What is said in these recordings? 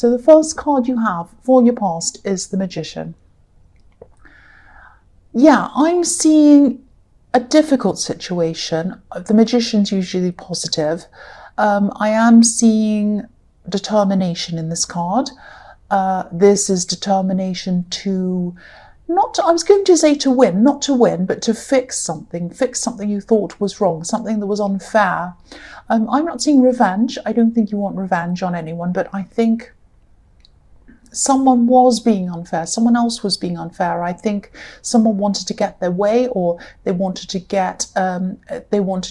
So the first card you have for your past is the Magician. Yeah, I'm seeing a difficult situation. The Magician's usually positive. I am seeing determination in this card. This is determination to I was going to say to win, not to win, but to fix something you thought was wrong, something that was unfair. I'm not seeing revenge. I don't think you want revenge on anyone, but I think someone was being unfair. Someone else was being unfair. I think someone wanted to get their way, or they wanted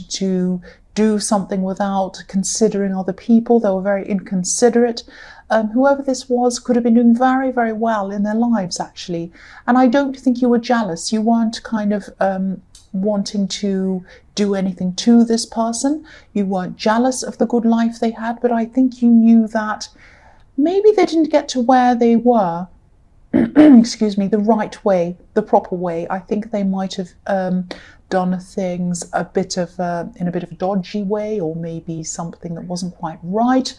to do something without considering other people. They were very inconsiderate. Whoever this was could have been doing very, very well in their lives, actually. And I don't think you were jealous. You weren't kind of wanting to do anything to this person. You weren't jealous of the good life they had, but I think you knew that maybe they didn't get to where they were, excuse me, the right way, the proper way. I think they might have done things in a bit of a dodgy way, or maybe something that wasn't quite right.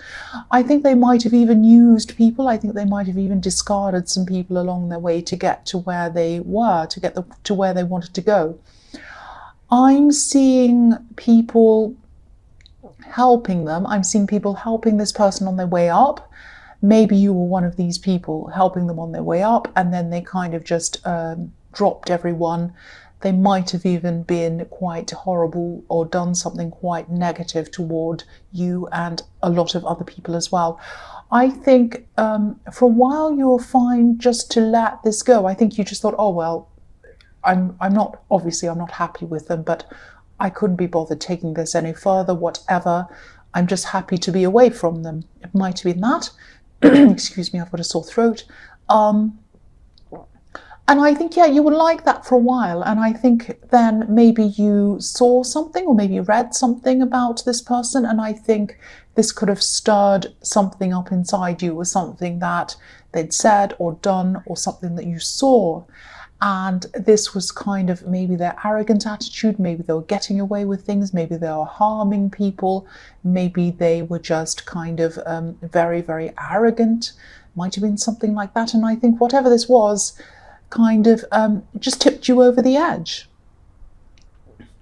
I think they might have even used people. I think they might have even discarded some people along their way to get to where they were, to where they wanted to go. I'm seeing people helping them. I'm seeing people helping this person on their way up. Maybe you were one of these people helping them on their way up, and then they kind of just dropped everyone. They might have even been quite horrible or done something quite negative toward you and a lot of other people as well. I think for a while you were fine just to let this go. I think you just thought, oh, well, I'm not happy with them, but I couldn't be bothered taking this any further, whatever. I'm just happy to be away from them. It might have been that. Excuse me, I've got a sore throat. And I think, yeah, you were like that for a while. And I think then maybe you saw something, or maybe you read something about this person. And I think this could have stirred something up inside you, or something that they'd said or done, or something that you saw. And this was kind of maybe their arrogant attitude. Maybe they were getting away with things. Maybe they were harming people. Maybe they were just kind of very, very arrogant. Might have been something like that. And I think whatever this was, kind of just tipped you over the edge.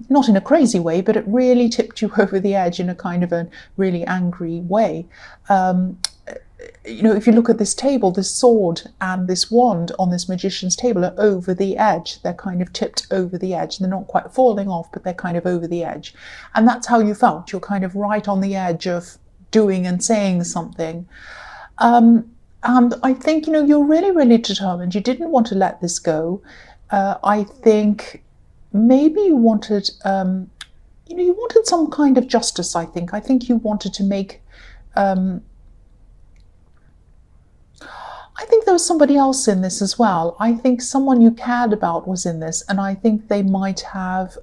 Not in a crazy way, but it really tipped you over the edge in a kind of a really angry way. If you look at this table, this sword and this wand on this magician's table are over the edge. They're kind of tipped over the edge. They're not quite falling off, but they're kind of over the edge. And that's how you felt. You're kind of right on the edge of doing and saying something. And I think, you're really, really determined. You didn't want to let this go. I think maybe you wanted, you wanted some kind of justice, I think you wanted to make, I think there was somebody else in this as well. I think someone you cared about was in this, and I think they might have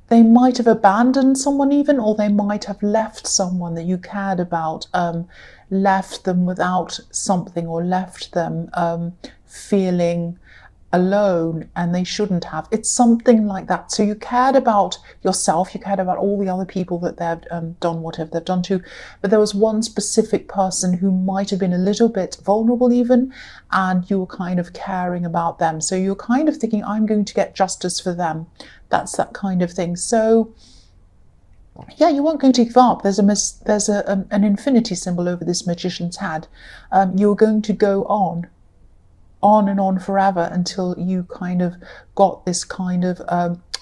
abandoned someone even, or they might have left someone that you cared about, left them without something, or left them feeling alone, and they shouldn't have. It's something like that. So you cared about yourself, you cared about all the other people that they've done whatever they've done to, but there was one specific person who might have been a little bit vulnerable even, and you were kind of caring about them. So you're kind of thinking, I'm going to get justice for them. That's that kind of thing. So yeah, you weren't going to give up. There's an infinity symbol over this magician's head. You were going to go on and on forever until you kind of got this kind of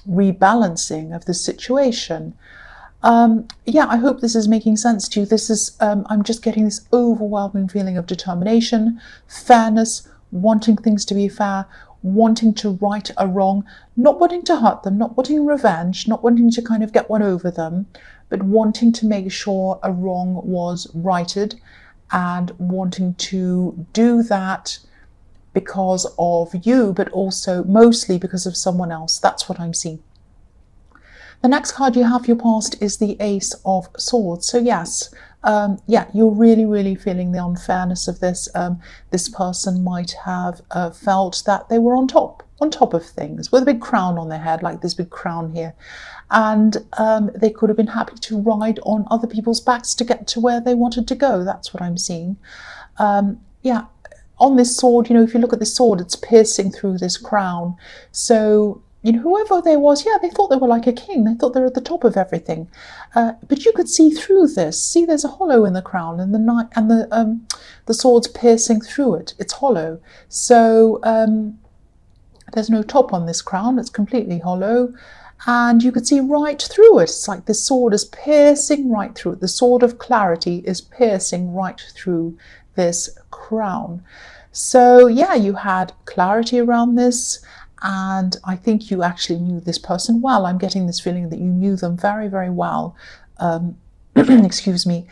rebalancing of the situation. Yeah, I hope this is making sense to you. This is, I'm just getting this overwhelming feeling of determination, fairness, wanting things to be fair, wanting to right a wrong, not wanting to hurt them, not wanting revenge, not wanting to kind of get one over them, but wanting to make sure a wrong was righted, and wanting to do that because of you, but also mostly because of someone else. That's what I'm seeing. The next card you have for your past is the Ace of Swords. So yes, Yeah, you're really feeling the unfairness of this. This person might have felt that they were on top of things, with a big crown on their head, like this big crown here. And they could have been happy to ride on other people's backs to get to where they wanted to go. That's what I'm seeing. Yeah, on this sword, if you look at the sword, it's piercing through this crown. So, whoever they was, yeah, they thought they were like a king. They thought they were at the top of everything. But you could see through this. See, there's a hollow in the crown, and the sword's piercing through it. It's hollow. So there's no top on this crown. It's completely hollow. And you could see right through it. It's like this sword is piercing right through it. The sword of clarity is piercing right through this crown. So yeah, you had clarity around this, and I think you actually knew this person well. I'm getting this feeling that you knew them very well. Excuse me.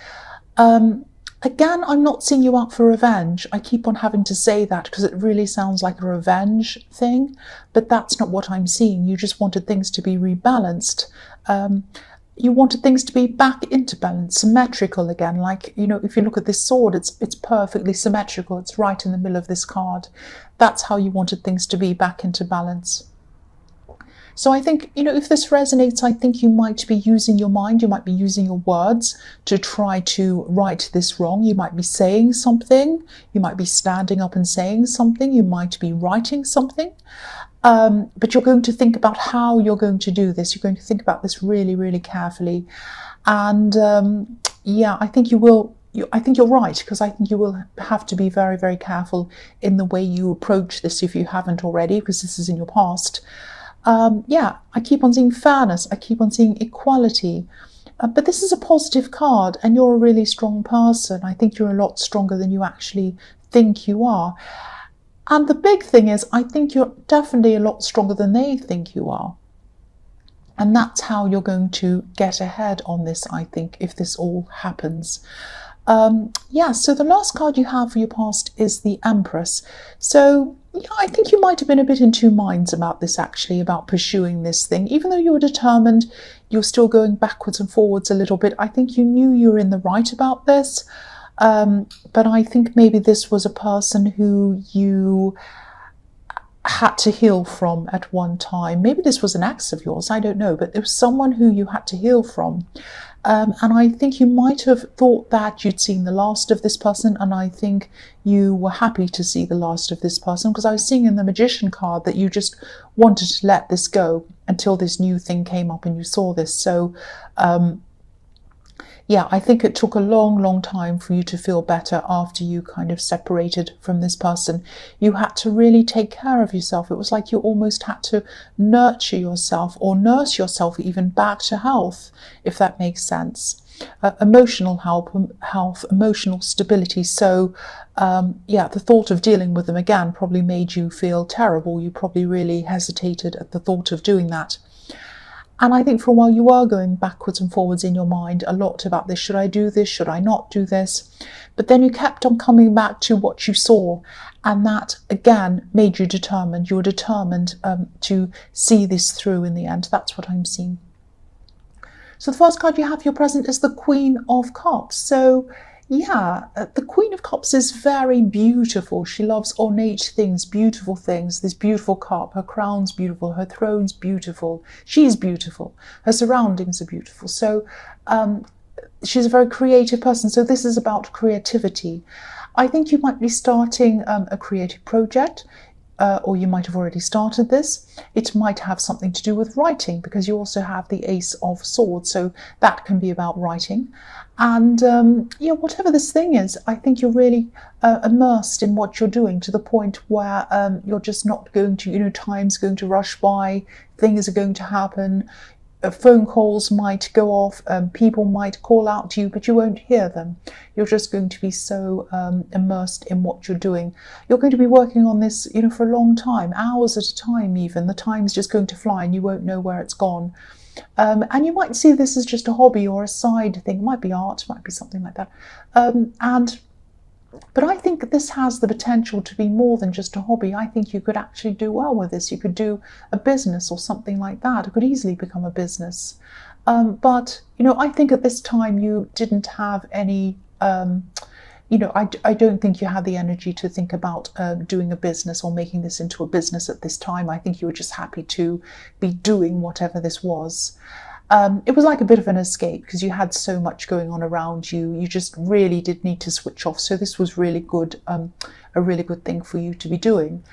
Again, I'm not seeing you out for revenge. I keep on having to say that because it really sounds like a revenge thing, but that's not what I'm seeing. You just wanted things to be rebalanced. You wanted things to be back into balance, symmetrical again. Like, if you look at this sword, it's perfectly symmetrical. It's right in the middle of this card. That's how you wanted things to be, back into balance. So I think, if this resonates, I think you might be using your mind, you might be using your words to try to right this wrong. You might be saying something, you might be standing up and saying something, you might be writing something. But you're going to think about how you're going to do this. You're going to think about this really carefully. And yeah, I think you will. I think you're right, because I think you will have to be very careful in the way you approach this if you haven't already, because this is in your past. Yeah, I keep on seeing fairness. I keep on seeing equality. But this is a positive card, and you're a really strong person. I think you're a lot stronger than you actually think you are. And the big thing is, I think you're definitely a lot stronger than they think you are. And that's how you're going to get ahead on this, I think, if this all happens. Yeah, so the last card you have for your past is the Empress. So yeah, I think you might have been a bit in two minds about this, actually, about pursuing this thing. Even though you were determined, you're still going backwards and forwards a little bit. I think you knew you were in the right about this. But I think maybe this was a person who you had to heal from at one time. Maybe this was an ex of yours, I don't know, but it was someone who you had to heal from. And I think you might have thought that you'd seen the last of this person, and I think you were happy to see the last of this person, because I was seeing in the Magician card that you just wanted to let this go until this new thing came up and you saw this. So yeah, I think it took a long time for you to feel better after you kind of separated from this person. You had to really take care of yourself. It was like you almost had to nurture yourself, or nurse yourself even back to health, if that makes sense. Emotional health, emotional stability. So yeah, the thought of dealing with them again probably made you feel terrible. You probably really hesitated at the thought of doing that. And I think for a while you were going backwards and forwards in your mind a lot about this. Should I do this? Should I not do this? But then you kept on coming back to what you saw. And that, again, made you determined. You were determined to see this through in the end. That's what I'm seeing. So the first card you have for your present is the Queen of Cups. So yeah, the Queen of Cups is very beautiful. She loves ornate things, beautiful things. This beautiful cup, her crown's beautiful, her throne's beautiful. She's beautiful. Her surroundings are beautiful. So she's a very creative person. So this is about creativity. I think you might be starting a creative project. Or you might have already started this. It might have something to do with writing, because you also have the Ace of Swords, so that can be about writing. And yeah, whatever this thing is, I think you're really immersed in what you're doing, to the point where you're just not going to, time's going to rush by, things are going to happen. Phone calls might go off, people might call out to you, but you won't hear them. You're just going to be so immersed in what you're doing. You're going to be working on this, for a long time, hours at a time even. The time's just going to fly and you won't know where it's gone. And you might see this as just a hobby or a side thing. It might be art, it might be something like that. But I think this has the potential to be more than just a hobby. I think you could actually do well with this. You could do a business or something like that. It could easily become a business. But, I think at this time you didn't have any, I don't think you had the energy to think about doing a business or making this into a business at this time. I think you were just happy to be doing whatever this was. It was like a bit of an escape because you had so much going on around you. You just really did need to switch off. So this was really good, a really good thing for you to be doing.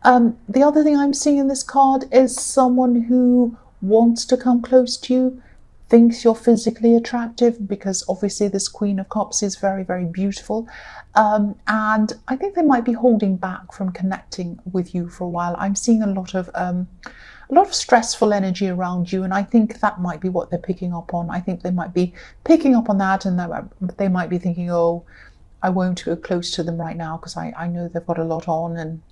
The other thing I'm seeing in this card is someone who wants to come close to you, thinks you're physically attractive, because obviously this Queen of Cups is very, very beautiful. And I think they might be holding back from connecting with you for a while. I'm seeing a lot of stressful energy around you, and I think that might be what they're picking up on. I think they might be picking up on that, and they might be thinking, oh, I won't go close to them right now because I know they've got a lot on, and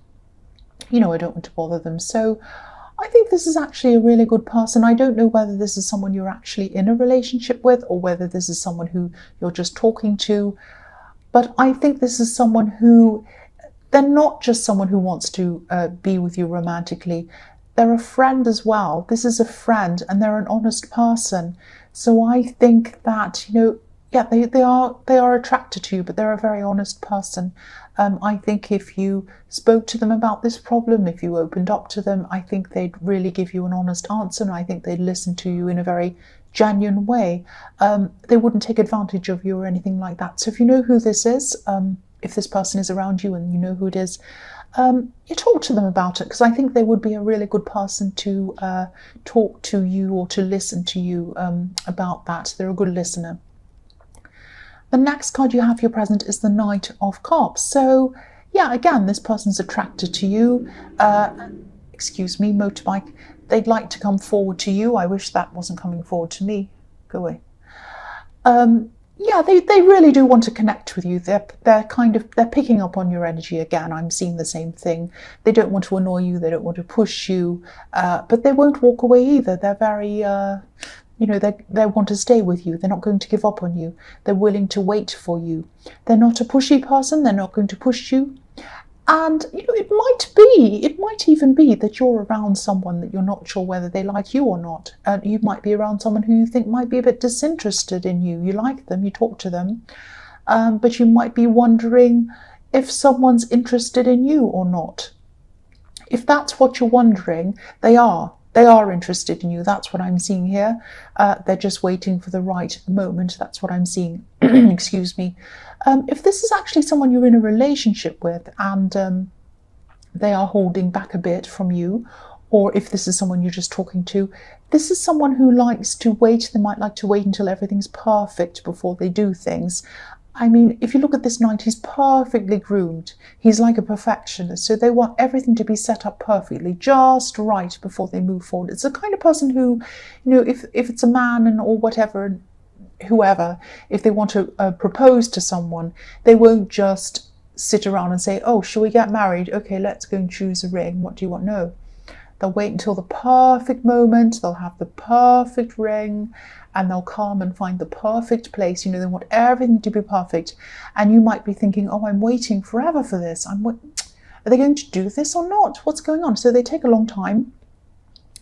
I don't want to bother them. So I think this is actually a really good person. I don't know whether this is someone you're actually in a relationship with or whether this is someone who you're just talking to. But I think this is someone who, they're not just someone who wants to be with you romantically. They're a friend as well. This is a friend and they're an honest person. So I think that, they are attracted to you, but they're a very honest person. I think if you spoke to them about this problem, if you opened up to them, I think they'd really give you an honest answer, and I think they'd listen to you in a very genuine way. They wouldn't take advantage of you or anything like that. So if you know who this is, if this person is around you and you know who it is, you talk to them about it, because I think they would be a really good person to talk to you or to listen to you about that. They're a good listener. The next card you have for your present is the Knight of Cups. So, yeah, again, this person's attracted to you. Excuse me, motorbike. They'd like to come forward to you. I wish that wasn't coming forward to me. Go away. Yeah, they really do want to connect with you. They're picking up on your energy again. I'm seeing the same thing. They don't want to annoy you. They don't want to push you, but they won't walk away either. They're very, they want to stay with you. They're not going to give up on you. They're willing to wait for you. They're not a pushy person. They're not going to push you. And, it might even be that you're around someone that you're not sure whether they like you or not. You might be around someone who you think might be a bit disinterested in you. You like them, you talk to them, but you might be wondering if someone's interested in you or not. If that's what you're wondering, they are. They are interested in you. That's what I'm seeing here. They're just waiting for the right moment. That's what I'm seeing. Excuse me. If this is actually someone you're in a relationship with and they are holding back a bit from you, or if this is someone you're just talking to, this is someone who likes to wait. They might like to wait until everything's perfect before they do things. I mean, if you look at this knight, he's perfectly groomed. He's like a perfectionist. So they want everything to be set up perfectly, just right before they move forward. It's the kind of person who, if it's a man or whatever, whoever, if they want to propose to someone, they won't just sit around and say, oh, shall we get married? Okay, let's go and choose a ring. What do you want? No. They'll wait until the perfect moment. They'll have the perfect ring. And they'll come and find the perfect place. They want everything to be perfect. And you might be thinking, oh, I'm waiting forever for this. Are they going to do this or not? What's going on? So they take a long time,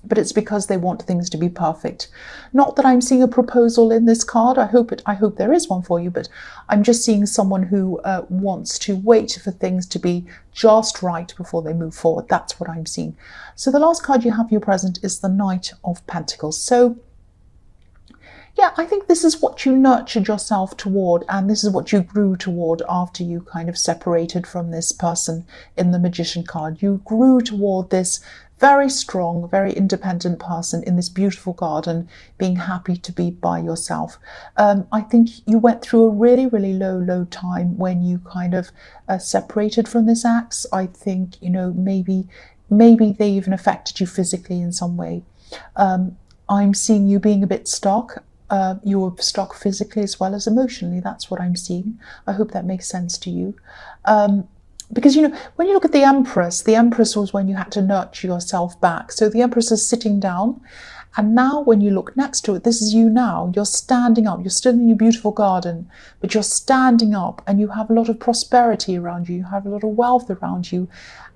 but it's because they want things to be perfect. Not that I'm seeing a proposal in this card. I hope there is one for you, but I'm just seeing someone who wants to wait for things to be just right before they move forward. That's what I'm seeing. So the last card you have for your present is the Knight of Pentacles. So yeah, I think this is what you nurtured yourself toward, and this is what you grew toward after you kind of separated from this person in the Magician card. You grew toward this very strong, very independent person in this beautiful garden, being happy to be by yourself. I think you went through a really, really low time when you kind of separated from this ex. I think, maybe they even affected you physically in some way. I'm seeing you being a bit stuck. You were stuck physically as well as emotionally. That's what I'm seeing. I hope that makes sense to you. Because, when you look at the Empress was when you had to nurture yourself back. So the Empress is sitting down. And now when you look next to it, this is you now. You're standing up. You're still in your beautiful garden, but you're standing up and you have a lot of prosperity around you. You have a lot of wealth around you.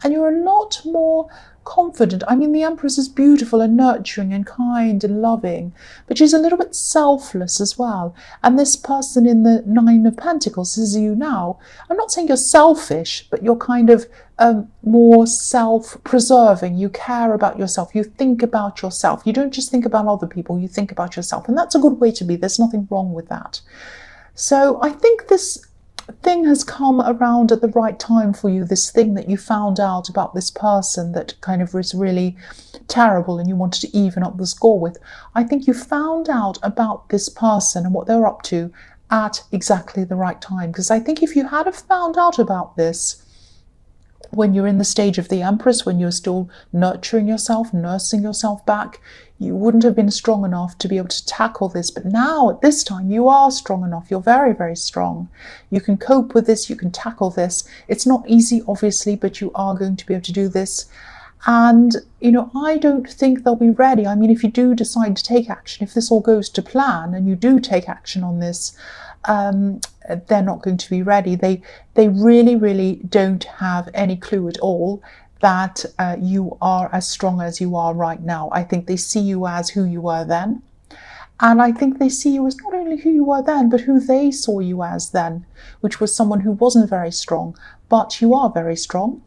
And you're a lot more confident. I mean, the Empress is beautiful and nurturing and kind and loving, but she's a little bit selfless as well. And this person in the Nine of Pentacles is you now. I'm not saying you're selfish, but you're kind of more self-preserving. You care about yourself. You think about yourself. You don't just think about other people. You think about yourself. And that's a good way to be. There's nothing wrong with that. So I think this thing has come around at the right time for you, this thing that you found out about this person that kind of was really terrible and you wanted to even up the score with. I think you found out about this person and what they're up to at exactly the right time. Because I think if you had have found out about this when you're in the stage of the Empress, when you're still nurturing yourself, nursing yourself back, you wouldn't have been strong enough to be able to tackle this. But now, at this time, you are strong enough. You're very, very strong. You can cope with this. You can tackle this. It's not easy, obviously, but you are going to be able to do this. And, you know, I don't think they'll be ready. I mean, if you do decide to take action, if this all goes to plan and you do take action on this, they're not going to be ready. They really, really don't have any clue at all that you are as strong as you are right now. I think they see you as who you were then. And I think they see you as not only who you were then, but who they saw you as then, which was someone who wasn't very strong. But you are very strong.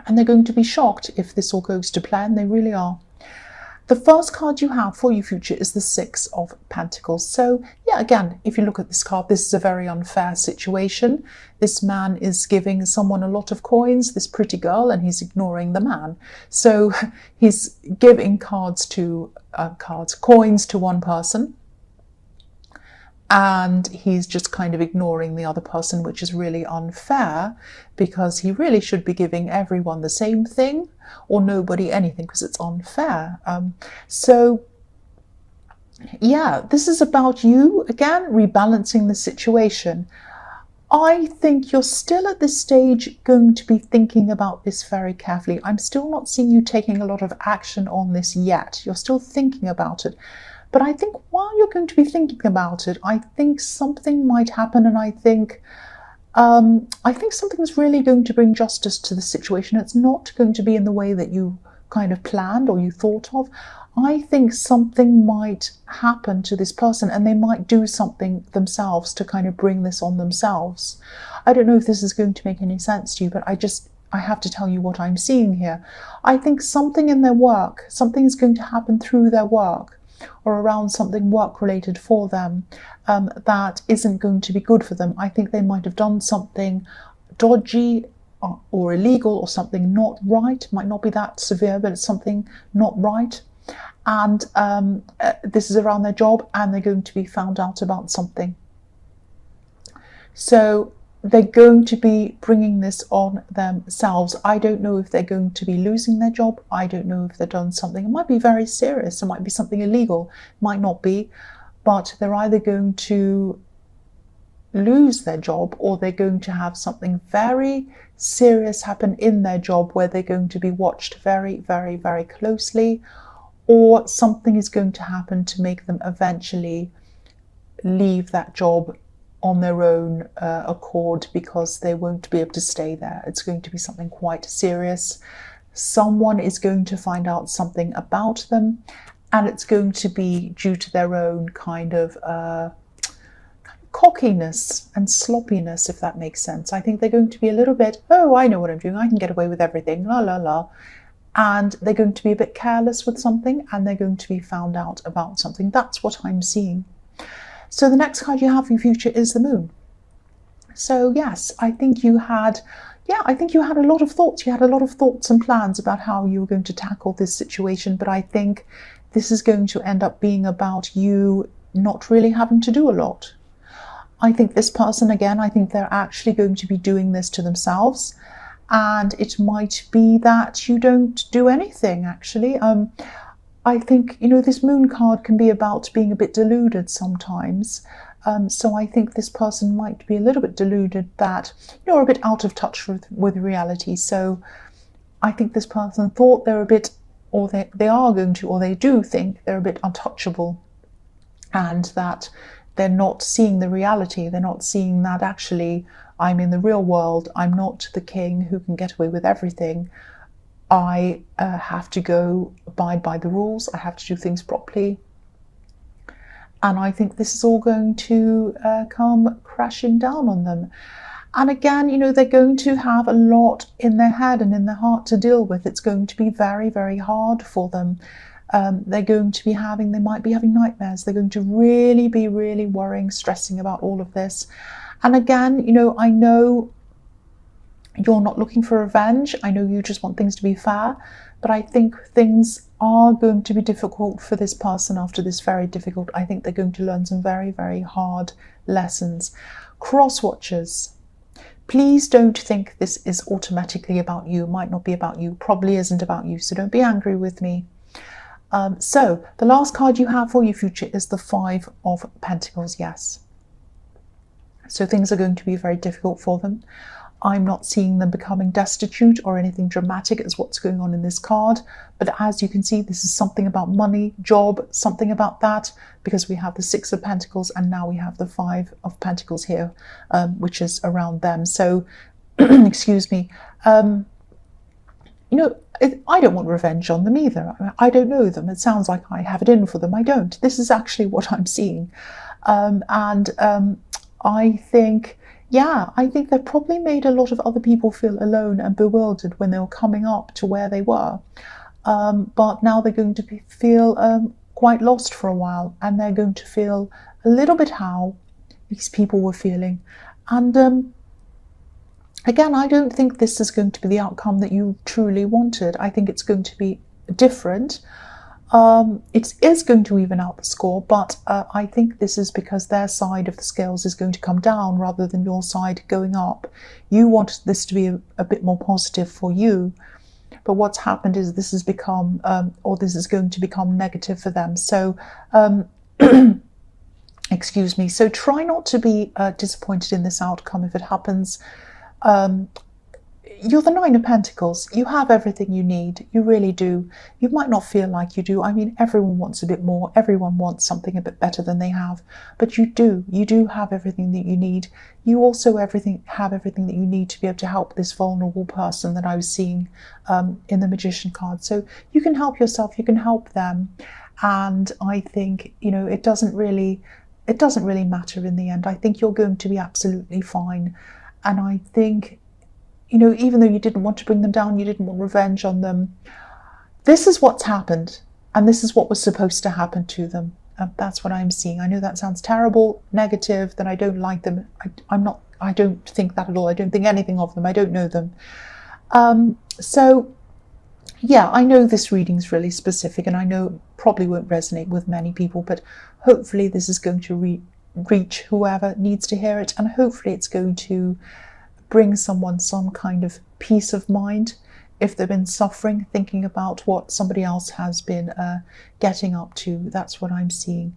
And they're going to be shocked if this all goes to plan. They really are. The first card you have for your future is the Six of Pentacles. So, yeah, again, if you look at this card, this is a very unfair situation. This man is giving someone a lot of coins, this pretty girl, and he's ignoring the man. So he's giving coins to one person, and he's just kind of ignoring the other person, which is really unfair, because he really should be giving everyone the same thing or nobody anything, because it's unfair. So yeah, this is about you, again, rebalancing the situation. I think you're still at this stage going to be thinking about this very carefully. I'm still not seeing you taking a lot of action on this yet. You're still thinking about it. But I think while you're going to be thinking about it, I think something might happen, and I think something's really going to bring justice to the situation. It's not going to be in the way that you kind of planned or you thought of. I think something might happen to this person, and they might do something themselves to kind of bring this on themselves. I don't know if this is going to make any sense to you, but I have to tell you what I'm seeing here. I think something in their work, something is going to happen through their work, or around something work-related for them, that isn't going to be good for them. I think they might have done something dodgy or illegal or something not right. Might not be that severe, but it's something not right. And this is around their job, and they're going to be found out about something. So they're going to be bringing this on themselves. I don't know if they're going to be losing their job. I don't know if they've done something. It might be very serious. It might be something illegal. It might not be. But they're either going to lose their job, or they're going to have something very serious happen in their job where they're going to be watched very, very, very closely, or something is going to happen to make them eventually leave that job on their own accord, because they won't be able to stay there. It's going to be something quite serious. Someone is going to find out something about them, and it's going to be due to their own kind of cockiness and sloppiness, if that makes sense. I think they're going to be a little bit, oh, I know what I'm doing, I can get away with everything, la la la. And they're going to be a bit careless with something, and they're going to be found out about something. That's what I'm seeing. So the next card you have for your future is the Moon. So yes, I think you had a lot of thoughts. You had a lot of thoughts and plans about how you were going to tackle this situation, but I think this is going to end up being about you not really having to do a lot. I think this person, again, I think they're actually going to be doing this to themselves, and it might be that you don't do anything, actually. I think, you know, this Moon card can be about being a bit deluded sometimes. So I think this person might be a little bit deluded that you're a bit out of touch with reality. So I think this person thought they're a bit, or they are going to, or they do think they're a bit untouchable, and that they're not seeing the reality. They're not seeing that actually I'm in the real world. I'm not the king who can get away with everything. I have to go abide by the rules. I have to do things properly. And I think this is all going to come crashing down on them. And again, you know, they're going to have a lot in their head and in their heart to deal with. It's going to be very, very hard for them. They're going to be having, they might be having nightmares. They're going to really be worrying, stressing about all of this. And again, you know, I know you're not looking for revenge. I know you just want things to be fair. But I think things are going to be difficult for this person after this, very difficult. I think they're going to learn some very, very hard lessons. Cross watchers, please don't think this is automatically about you. It might not be about you, probably isn't about you. So don't be angry with me. So the last card you have for your future is the Five of Pentacles, yes. So things are going to be very difficult for them. I'm not seeing them becoming destitute or anything dramatic as what's going on in this card. But as you can see, this is something about money, job, something about that, because we have the Six of Pentacles and now we have the Five of Pentacles here, which is around them. So, excuse me, you know, I don't want revenge on them either. I don't know them. It sounds like I have it in for them. I don't. This is actually what I'm seeing. I think... yeah, I think they probably made a lot of other people feel alone and bewildered when they were coming up to where they were. But now they're going to feel quite lost for a while, and they're going to feel a little bit how these people were feeling. And again, I don't think this is going to be the outcome that you truly wanted. I think it's going to be different. It is going to even out the score, but I think this is because their side of the scales is going to come down rather than your side going up. You want this to be a bit more positive for you, but what's happened is this has become, or this is going to become negative for them. So, excuse me. So try not to be disappointed in this outcome if it happens. You're the Nine of Pentacles. You have everything you need. You really do. You might not feel like you do. I mean, everyone wants a bit more. Everyone wants something a bit better than they have. But you do. You do have everything that you need. You also have everything that you need to be able to help this vulnerable person that I was seeing in the Magician card. So you can help yourself. You can help them. And I think, you know, it doesn't really matter in the end. I think you're going to be absolutely fine. And I think, you know, even though you didn't want to bring them down, you didn't want revenge on them, this is what's happened, and this is what was supposed to happen to them. That's what I'm seeing. I know that sounds terrible, negative, that I don't like them. I don't think that at all. I don't think anything of them. I don't know them. So, yeah, I know this reading's really specific, and I know it probably won't resonate with many people, but hopefully this is going to reach whoever needs to hear it, and hopefully it's going to bring someone some kind of peace of mind if they've been suffering, thinking about what somebody else has been getting up to. That's what I'm seeing.